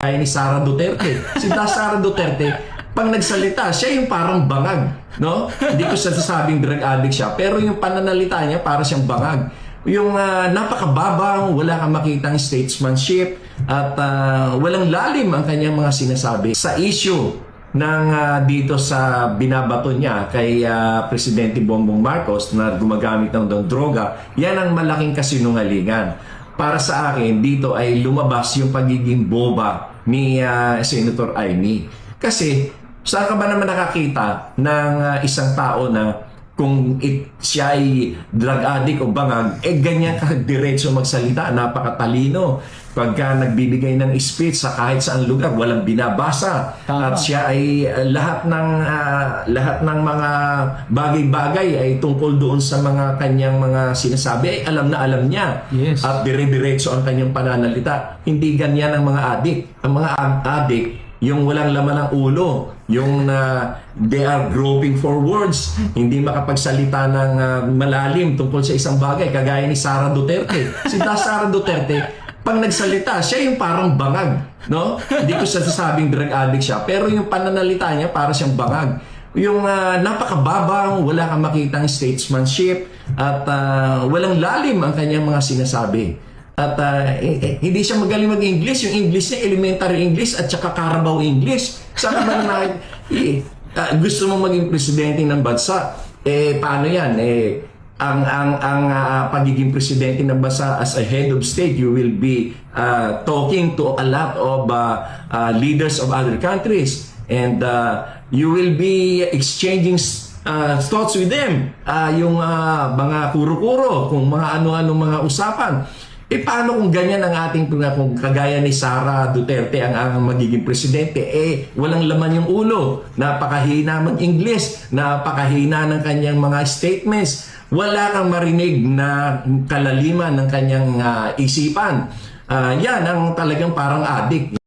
Kaya ni Sara Duterte. Si Sara Duterte, pag nagsalita, siya yung parang bangag, no? Hindi ko sasabing drug addict siya, pero yung pananalita niya para siyang bangag. Yung napakababang, wala kang makitang statesmanship at walang lalim ang kanyang mga sinasabi sa issue ng dito sa binabato niya kay Presidente Bongbong Marcos na gumagamit ng droga. Yan ang malaking kasinungalingan. Para sa akin, dito ay lumabas yung pagiging boba ni Senator Amy. Kasi, saan ka ba naman nakakita ng isang tao na kung siya ay drug addict o bangag, ganyan ka diretso magsalita, napakatalino. Pagka nagbibigay ng speech sa kahit saan lugar, walang binabasa. Tama. At siya ay lahat ng mga bagay-bagay ay tungkol doon sa mga kanyang mga sinasabi ay alam na alam niya. Yes. At dire-diretso ang kanyang pananalita. Hindi ganyan ang mga addict. Ang mga addict, yung walang laman ng ulo, yung they are groping for words, hindi makapagsalita ng malalim tungkol sa isang bagay, kagaya ni Sara Duterte. Si Sara Duterte, pag nagsalita, siya yung parang bangag, no? Hindi ko sasabing drug addict siya, pero yung pananalita niya para siyang bangag. Yung napakababang, wala kang makitang statesmanship at walang lalim ang kanyang mga sinasabi. At hindi siya magaling mag-English. Yung English niya, elementary English at saka Carabao English. Saan naman gusto mo maging presidente ng bansa? Paano yan? Ang pagiging presidente ng bansa as a head of state, you will be talking to a lot of leaders of other countries. And you will be exchanging thoughts with them. Yung mga kuro-kuro, kung mga ano-ano mga usapan. Paano kung ganyan ang ating, kung kagaya ni Sara Duterte ang magiging presidente, walang laman yung ulo, napakahina mag-English, napakahina ng kanyang mga statements, wala kang marinig na kalaliman ng kanyang isipan. Yan ang talagang parang addict.